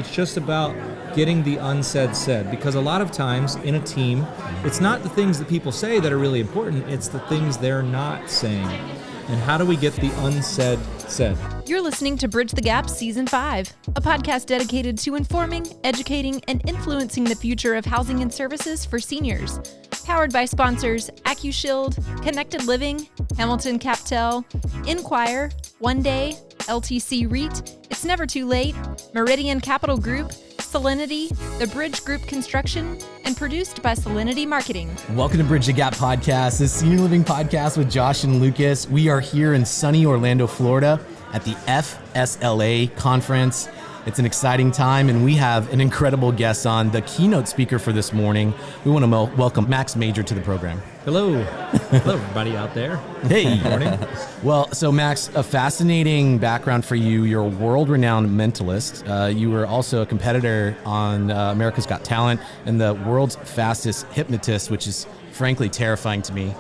It's just about getting the unsaid said, because a lot of times in a team, it's not the things that people say that are really important, it's the things they're not saying. And how do we get the unsaid said? You're listening to Bridge the Gap Season 5, a podcast dedicated to informing, educating, and influencing the future of housing and services for seniors. Powered by sponsors AccuShield, Connected Living, Hamilton Captel, Inquire, One Day, LTC REIT, It's Never Too Late, Meridian Capital Group, Solinity, The Bridge Group Construction, and produced by Solinity Marketing. Welcome to Bridge the Gap Podcast, this senior living podcast with Josh and Lucas. We are here in sunny Orlando, Florida at the FSLA conference. It's an exciting time, and we have an incredible guest on, the keynote speaker for this morning. We want to welcome Max Major to the program. Hello. Hello, everybody out there. Hey. Good morning. Well, so Max, a fascinating background for you. You're a world-renowned mentalist. You were also a competitor on America's Got Talent and the world's fastest hypnotist, which is frankly terrifying to me.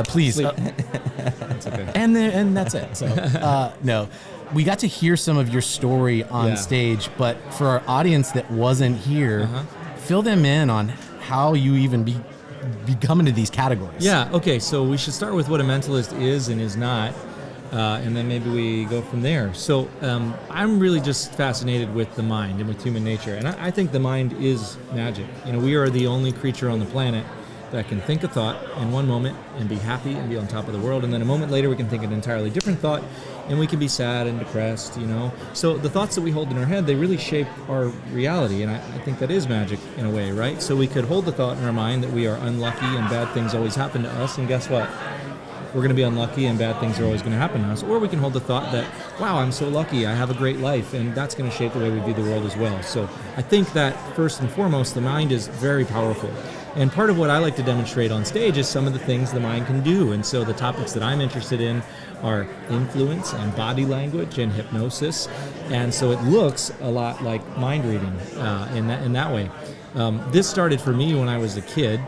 Please. That's okay. And that's it. So, no. We got to hear some of your story on stage, but for our audience that wasn't here, fill them in on how you even become into these categories. Yeah, okay, so we should start with what a mentalist is and is not, and then maybe we go from there. So I'm really just fascinated with the mind and with human nature, and I think the mind is magic. You know, we are the only creature on the planet that can think a thought in one moment and be happy and be on top of the world, and then a moment later we can think an entirely different thought and we can be sad and depressed, you know. So the thoughts that we hold in our head, they really shape our reality, and I think that is magic in a way, right? So we could hold the thought in our mind that we are unlucky and bad things always happen to us, and guess what? We're going to be unlucky and bad things are always going to happen to us. Or we can hold the thought that, wow, I'm so lucky, I have a great life, and that's going to shape the way we view the world as well. So I think that first and foremost, the mind is very powerful. And part of what I like to demonstrate on stage is some of the things the mind can do. And so the topics that I'm interested in are influence and body language and hypnosis. And so it looks a lot like mind reading in that way. This started for me when I was a kid.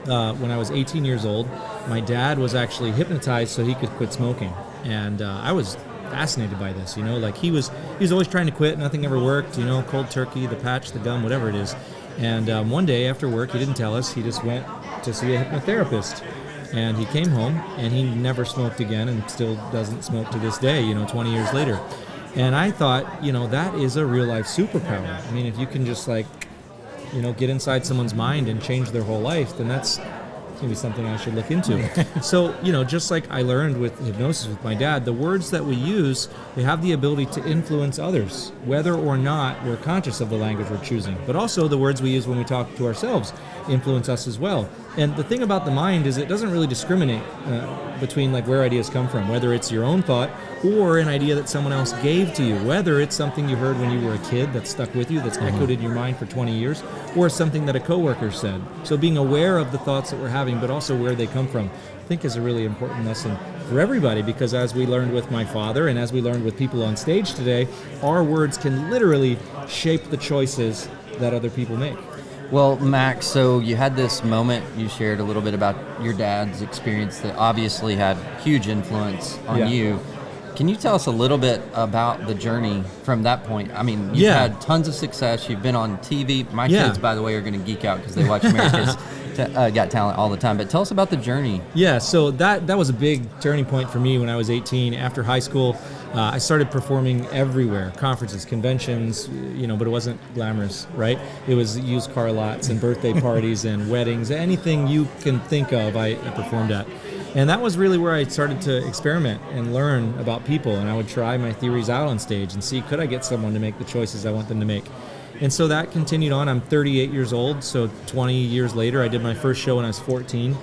When I was 18 years old, my dad was actually hypnotized so he could quit smoking. And I was fascinated by this, you know, like he was always trying to quit, nothing ever worked, you know, cold turkey, the patch, the gum, whatever it is. And one day after work, he didn't tell us, he just went to see a hypnotherapist. And he came home and he never smoked again and still doesn't smoke to this day, you know, 20 years later. And I thought, you know, that is a real life superpower. I mean, if you can just like, you know, get inside someone's mind and change their whole life, then that's going to be something I should look into. So, you know, just like I learned with hypnosis with my dad, the words that we use, they have the ability to influence others, whether or not we're conscious of the language we're choosing. But also the words we use when we talk to ourselves influence us as well. And the thing about the mind is it doesn't really discriminate between like where ideas come from, whether it's your own thought or an idea that someone else gave to you, whether it's something you heard when you were a kid that stuck with you, that's echoed in your mind for 20 years, or something that a coworker said. So being aware of the thoughts that we're having, but also where they come from, I think is a really important lesson for everybody, because as we learned with my father and as we learned with people on stage today, our words can literally shape the choices that other people make. Well, Max, so you had this moment, you shared a little bit about your dad's experience that obviously had huge influence on you. Can you tell us a little bit about the journey from that point? I mean, you've had tons of success. You've been on TV. My kids, by the way, are going to geek out because they watch America's Got Talent all the time. But tell us about the journey. Yeah, so that was a big turning point for me when I was 18. After high school, I started performing everywhere, conferences, conventions, you know, but it wasn't glamorous, right? It was used car lots and birthday parties and weddings, anything you can think of, I performed at. And that was really where I started to experiment and learn about people. And I would try my theories out on stage and see, could I get someone to make the choices I want them to make? And so that continued on. I'm 38 years old, so 20 years later, I did my first show when I was 14.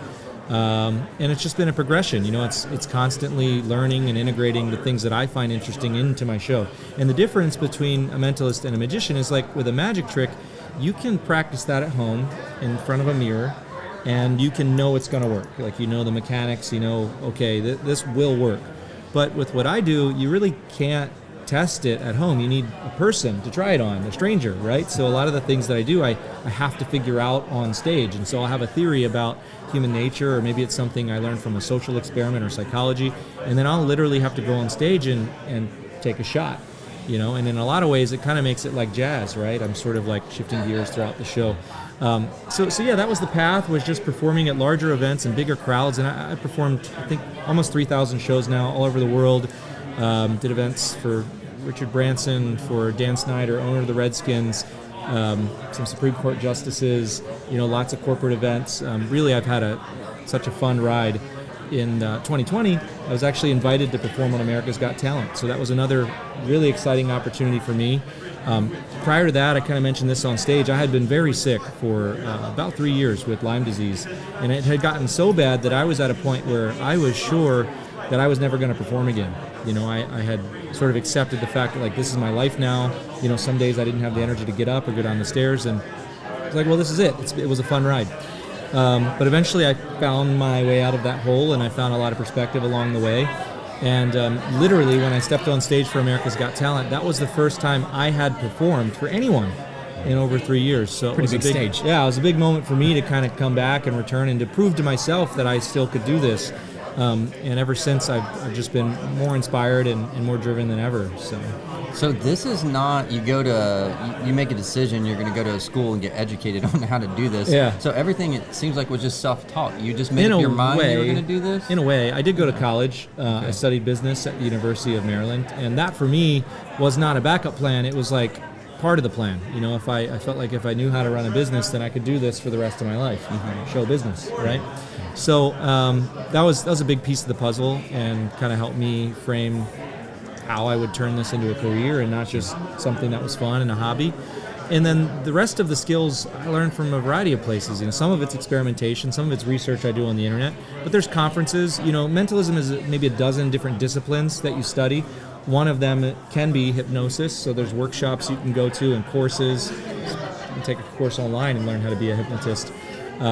And it's just been a progression. You know, it's constantly learning and integrating the things that I find interesting into my show. And the difference between a mentalist and a magician is like with a magic trick, you can practice that at home in front of a mirror, and you can know it's going to work. Like, you know the mechanics, you know, okay, this will work. But with what I do, you really can't test it at home. You need a person to try it on, a stranger, right? So a lot of the things that I do, I have to figure out on stage. And so I'll have a theory about human nature, or maybe it's something I learned from a social experiment or psychology, and then I'll literally have to go on stage and take a shot. and in a lot of ways it kind of makes it like jazz, right? I'm sort of like shifting gears throughout the show. So yeah, that was the path, was just performing at larger events and bigger crowds, and I performed, I think, almost 3,000 shows now all over the world. Did events for Richard Branson, for Dan Snyder, owner of the Redskins, some Supreme Court justices, lots of corporate events. Really, I've had such a fun ride. In 2020, I was actually invited to perform on America's Got Talent. So that was another really exciting opportunity for me. Prior to that, I kind of mentioned this on stage, I had been very sick for about 3 years with Lyme disease. And it had gotten so bad that I was at a point where I was sure that I was never going to perform again. I had sort of accepted the fact that, like, this is my life now. Some days I didn't have the energy to get up or go down the stairs. And I was like, well, this is it. It was a fun ride. But eventually I found my way out of that hole, and I found a lot of perspective along the way. And literally, when I stepped on stage for America's Got Talent, that was the first time I had performed for anyone in over 3 years. So pretty big stage. Yeah, it was a big moment for me to kind of come back and return and to prove to myself that I still could do this. And ever since, I've just been more inspired and more driven than ever. So this is not, you make a decision, you're going to go to a school and get educated on how to do this. Yeah. So everything, it seems like, was just self-taught. You just made up your mind you were going to do this? In a way. I did go to college. Okay. I studied business at the University of Maryland. And that, for me, was not a backup plan. It was like part of the plan. If I felt like if I knew how to run a business, then I could do this for the rest of my life. Show business, right? So that was a big piece of the puzzle, and kind of helped me frame how I would turn this into a career and not just something that was fun and a hobby. And then the rest of the skills I learned from a variety of places. Some of it's experimentation, some of it's research I do on the internet, but there's conferences. Mentalism is maybe a dozen different disciplines that you study. One of them can be hypnosis, so there's workshops you can go to and courses. You can take a course online and learn how to be a hypnotist. You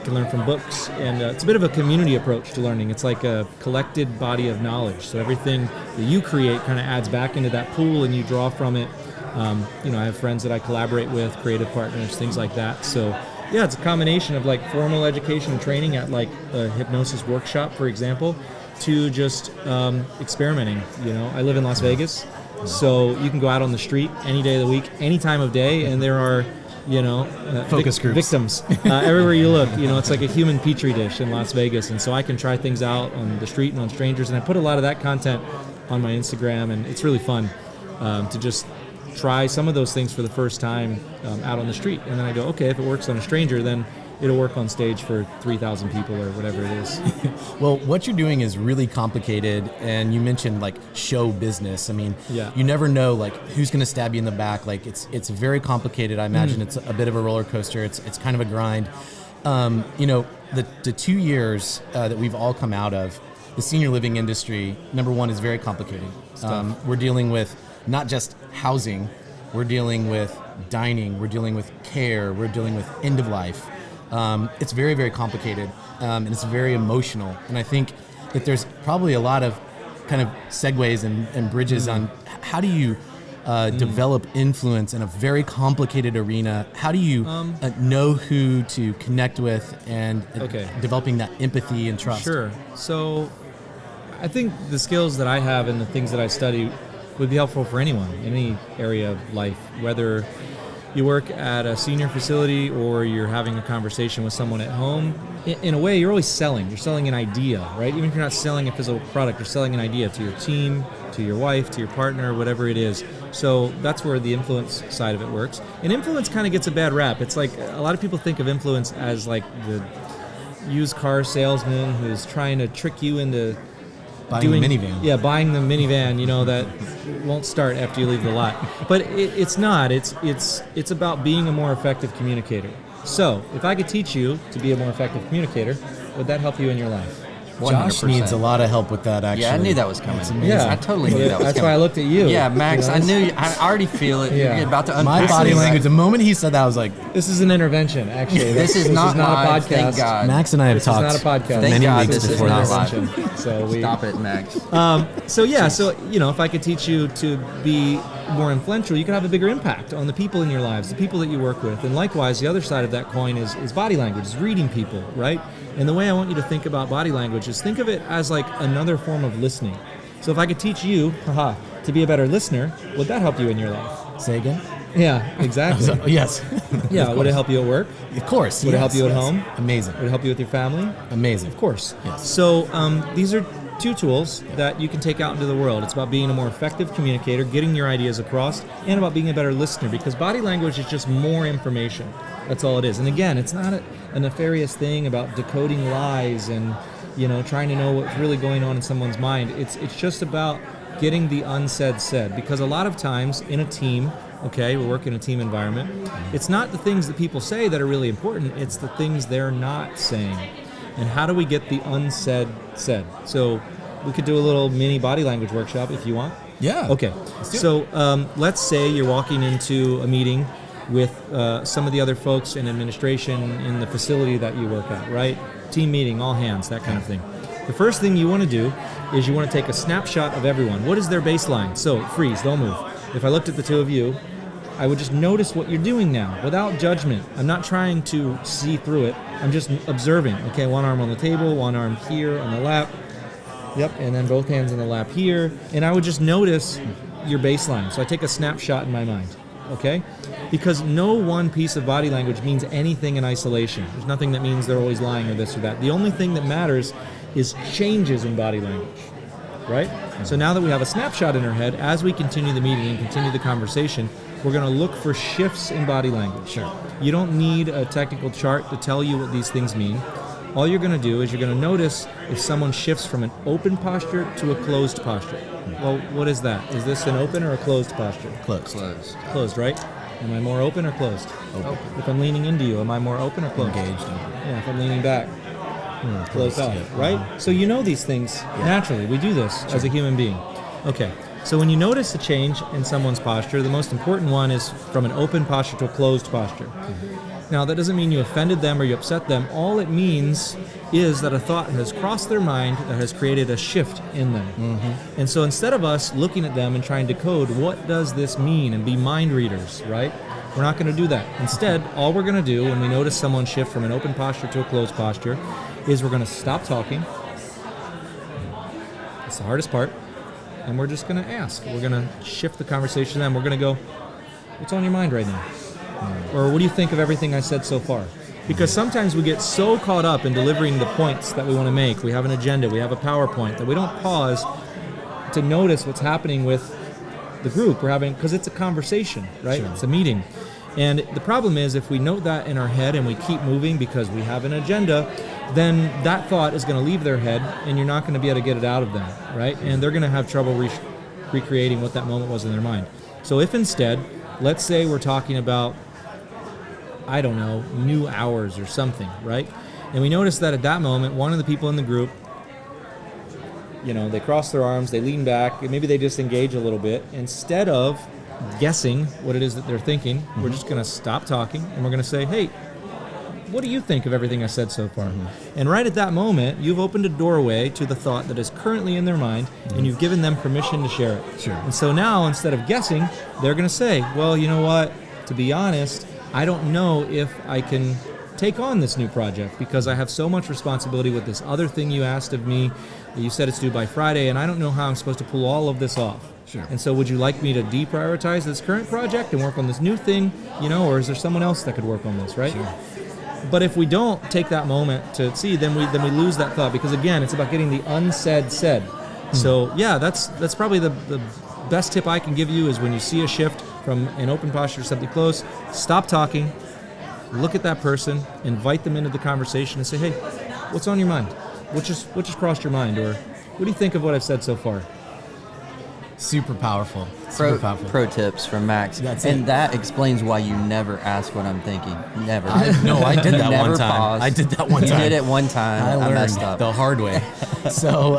can learn from books, and it's a bit of a community approach to learning. It's like a collected body of knowledge. So everything that you create kind of adds back into that pool, and you draw from it. I have friends that I collaborate with, creative partners, things like that. So yeah, it's a combination of like formal education and training at like a hypnosis workshop, for example, to just experimenting. I live in Las Vegas, so you can go out on the street any day of the week, any time of day, and there are focus groups, victims everywhere you look. It's like a human petri dish in Las Vegas, and so I can try things out on the street and on strangers, and I put a lot of that content on my Instagram, and it's really fun to just try some of those things for the first time out on the street, and then I go, okay, if it works on a stranger, then it'll work on stage for 3,000 people or whatever it is. Well, what you're doing is really complicated, and you mentioned like show business. You never know like who's going to stab you in the back. Like it's very complicated. I imagine it's a bit of a roller coaster. It's kind of a grind. The 2 years that we've all come out of, the senior living industry, number one, is very complicated. We're dealing with not just housing, we're dealing with dining, we're dealing with care, we're dealing with end of life. It's very, very complicated, and it's very emotional. And I think that there's probably a lot of kind of segues and bridges on how do you develop influence in a very complicated arena. How do you know who to connect with and developing that empathy and trust? Sure. So I think the skills that I have and the things that I study would be helpful for anyone in any area of life, whether you work at a senior facility or you're having a conversation with someone at home. In a way, you're always selling. You're selling an idea, right? Even if you're not selling a physical product, you're selling an idea to your team, to your wife, to your partner, whatever it is. So that's where the influence side of it works. And influence kind of gets a bad rap. It's like a lot of people think of influence as like the used car salesman who's trying to trick you into buying the minivan. Yeah, buying the minivan, that won't start after you leave the lot. But it's not. It's about being a more effective communicator. So if I could teach you to be a more effective communicator, would that help you in your life? 100%. Josh needs a lot of help with that, actually. Yeah, I knew that was coming. Yeah, I totally knew that was coming. That's why I looked at you. Yeah, Max, I knew. I already feel it. Yeah. You're about to unpack my body language. The moment he said that, I was like, "This is an intervention." Actually, this is not a live, podcast. thank God. Max and I have talked. This is not a podcast. Thank God weeks this is before not this. live. So Stop it, Max. So if I could teach you to be more influential, you could have a bigger impact on the people in your lives, the people that you work with. And likewise, the other side of that coin is body language, is reading people, right? And the way I want you to think about body language is think of it as like another form of listening. So if I could teach you, to be a better listener, would that help you in your life? Say again? Yeah, exactly. Yes. Yeah, would it help you at work? Of course. Would it help you at home? Amazing. Would it help you with your family? Amazing. Of course. Yes. So these are 2 tools that you can take out into the world. It's about being a more effective communicator, getting your ideas across, and about being a better listener, because body language is just more information. That's all it is. And again, it's not a nefarious thing about decoding lies and trying to know what's really going on in someone's mind. It's just about getting the unsaid said, because a lot of times in a team, we work in a team environment, it's not the things that people say that are really important, it's the things they're not saying. And how do we get the unsaid said? So we could do a little mini body language workshop if you want. Yeah. Okay. So let's say you're walking into a meeting with some of the other folks in administration in the facility that you work at, right? Team meeting, all hands, that kind of thing. The first thing you want to do is you want to take a snapshot of everyone. What is their baseline? So freeze, don't move. If I looked at the 2 of you, I would just notice what you're doing now without judgment. I'm not trying to see through it. I'm just observing. Okay, one arm on the table, one arm here on the lap. Yep, and then both hands on the lap here. And I would just notice your baseline. So I take a snapshot in my mind, okay? Because no one piece of body language means anything in isolation. There's nothing that means they're always lying or this or that. The only thing that matters is changes in body language, right? So now that we have a snapshot in our head, as we continue the meeting and continue the conversation, we're going to look for shifts in body language. Sure. You don't need a technical chart to tell you what these things mean. All you're going to do is you're going to notice if someone shifts from an open posture to a closed posture. Well, what is that? Is this an open or a closed posture? Closed. Closed, right? Am I more open or closed? Open. If I'm leaning into you, am I more open or closed? Engaged. Yeah, if I'm leaning back, closed off, right? So you know these things naturally. We do this as a human being. Okay. So when you notice a change in someone's posture, the most important one is from an open posture to a closed posture. Now, that doesn't mean you offended them or you upset them. All it means is that a thought has crossed their mind that has created a shift in them. And so instead of us looking at them and trying to decode, what does this mean, and be mind readers, right? We're not going to do that. Instead, all we're going to do when we notice someone shift from an open posture to a closed posture is we're going to stop talking. It's the hardest part. And we're just going to ask. We're going to shift the conversation to them. We're going to go, what's on your mind right now? Or what do you think of everything I said so far? Because sometimes we get so caught up in delivering the points that we want to make. We have an agenda, we have a PowerPoint, that we don't pause to notice what's happening with the group we're having, because it's a conversation, right? Sure. It's a meeting. And the problem is, if we note that in our head and we keep moving because we have an agenda, then that thought is going to leave their head and you're not going to be able to get it out of them, right? And they're going to have trouble recreating what that moment was in their mind. So if instead, let's say we're talking about, I don't know, new hours or something, right? And we notice that at that moment, one of the people in the group, they cross their arms, they lean back, and maybe they disengage a little bit. Instead of guessing what it is that they're thinking, we're just going to stop talking and we're going to say, hey, what do you think of everything I said so far? And right at that moment, you've opened a doorway to the thought that is currently in their mind, and you've given them permission to share it. Sure. And so now, instead of guessing, they're going to say, well, you know what? To be honest, I don't know if I can take on this new project because I have so much responsibility with this other thing you asked of me. You said it's due by Friday, and I don't know how I'm supposed to pull all of this off. Sure. And so would you like me to deprioritize this current project and work on this new thing, or is there someone else that could work on this, right? Sure. But if we don't take that moment to see, then we lose that thought, because again, it's about getting the unsaid said. So yeah, that's probably the best tip I can give you is when you see a shift from an open posture to something close, stop talking, look at that person, invite them into the conversation and say, hey, what's on your mind? What just crossed your mind? Or what do you think of what I've said so far? Super powerful. Pro tips from Max. That explains why you never ask what I'm thinking. Never. I did that one time. Pause. I did that one time. You did it one time. I learned messed up the hard way. So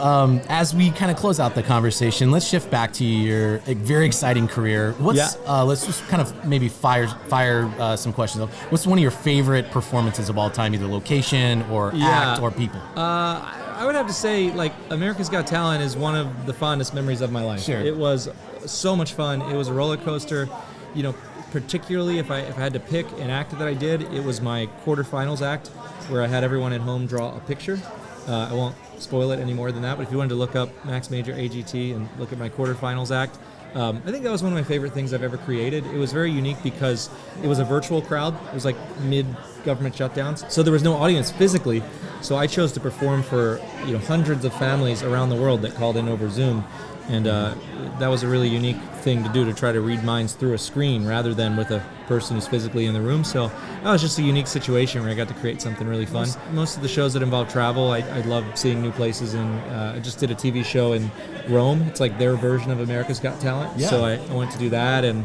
as we kind of close out the conversation, let's shift back to your very exciting career. Let's just kind of maybe fire some questions up. What's one of your favorite performances of all time, either location or act or people? I would have to say, America's Got Talent is one of the fondest memories of my life. Sure. It was so much fun. It was a roller coaster. Particularly if I had to pick an act that I did, it was my quarterfinals act where I had everyone at home draw a picture. I won't spoil it any more than that, but if you wanted to look up Max Major AGT and look at my quarterfinals act, I think that was one of my favorite things I've ever created. It was very unique because it was a virtual crowd. It was like mid-government shutdowns, so there was no audience physically. So I chose to perform for hundreds of families around the world that called in over Zoom, and that was a really unique thing to do, to try to read minds through a screen rather than with a person who's physically in the room. So that was just a unique situation where I got to create something really fun. Most of the shows that involve travel, I love seeing new places, and I just did a TV show in Rome. It's like their version of America's Got Talent. Yeah. So I went to do that and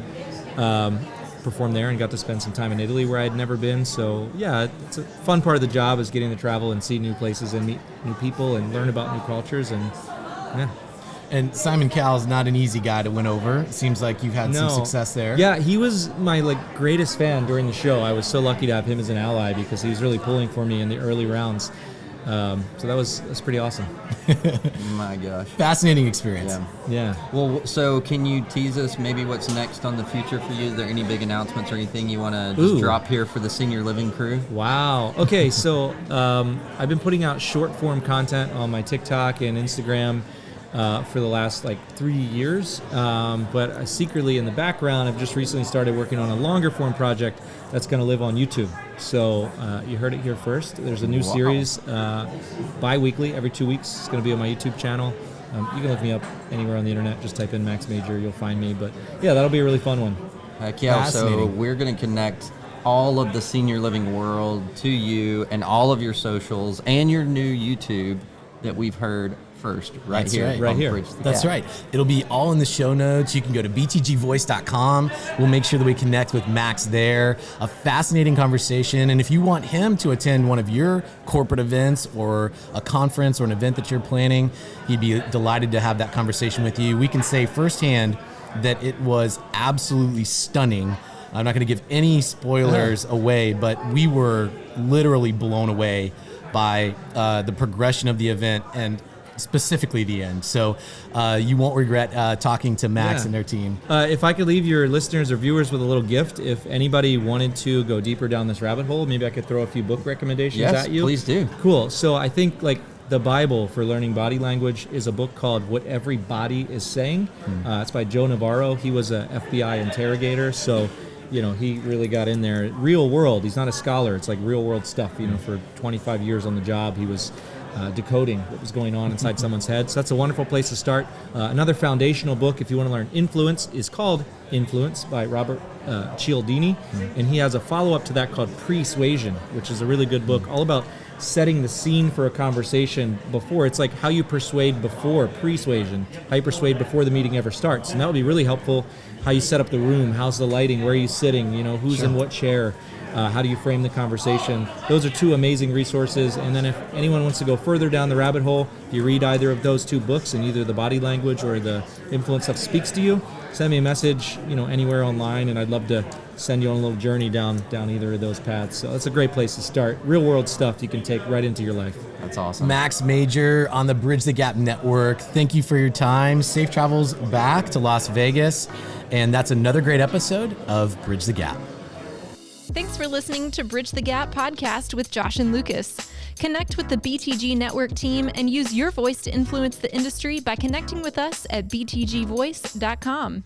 perform there, and got to spend some time in Italy where I'd never been. So yeah, it's a fun part of the job, is getting to travel and see new places and meet new people and learn about new cultures. And yeah. And Simon Cowell's not an easy guy to win over. It seems like you've had some success there. Yeah, he was my greatest fan during the show. I was so lucky to have him as an ally because he was really pulling for me in the early rounds. So that's pretty awesome. My gosh. Fascinating experience. Yeah. Well, so can you tease us maybe what's next on the future for you? Is there any big announcements or anything you want to just drop here for the senior living crew? Wow. Okay, so I've been putting out short form content on my TikTok and Instagram for the last 3 years, but secretly in the background, I've just recently started working on a longer form project that's going to live on YouTube. So you heard it here first. There's a new series bi-weekly, every 2 weeks. It's going to be on my YouTube channel. You can look me up anywhere on the internet. Just type in Max Major, you'll find me. But yeah, that'll be a really fun one. Heck yeah. So we're going to connect all of the senior living world to you and all of your socials and your new YouTube that we've heard first right here. That's right. It'll be all in the show notes. You can go to btgvoice.com. We'll make sure that we connect with Max there. A fascinating conversation. And if you want him to attend one of your corporate events or a conference or an event that you're planning, he'd be delighted to have that conversation with you. We can say firsthand that it was absolutely stunning. I'm not going to give any spoilers away, but we were literally blown away by the progression of the event and specifically the end. So you won't regret talking to Max and their team. If I could leave your listeners or viewers with a little gift, if anybody wanted to go deeper down this rabbit hole, maybe I could throw a few book recommendations at you. Yes, please do. Cool. So I think the Bible for learning body language is a book called What Every Body Is Saying. It's by Joe Navarro. He was a FBI interrogator. So he really got in there. Real world. He's not a scholar. It's real world stuff. For 25 years on the job, he was decoding what was going on inside someone's head. So that's a wonderful place to start. Another foundational book, if you want to learn influence, is called Influence by Robert Cialdini. And he has a follow-up to that called Persuasion, which is a really good book, all about setting the scene for a conversation before. It's how you persuade before persuasion, how you persuade before the meeting ever starts. And that would be really helpful. How you set up the room, how's the lighting, where are you sitting, who's in what chair, how do you frame the conversation. Those are two amazing resources. And then if anyone wants to go further down the rabbit hole, if you read either of those two books and either the body language or the influence stuff speaks to you, send me a message, anywhere online, and I'd love to send you on a little journey down either of those paths. So that's a great place to start. Real world stuff you can take right into your life. That's awesome. Max Major on the Bridge the Gap Network. Thank you for your time. Safe travels back to Las Vegas. And that's another great episode of Bridge the Gap. Thanks for listening to Bridge the Gap podcast with Josh and Lucas. Connect with the BTG Network team and use your voice to influence the industry by connecting with us at btgvoice.com.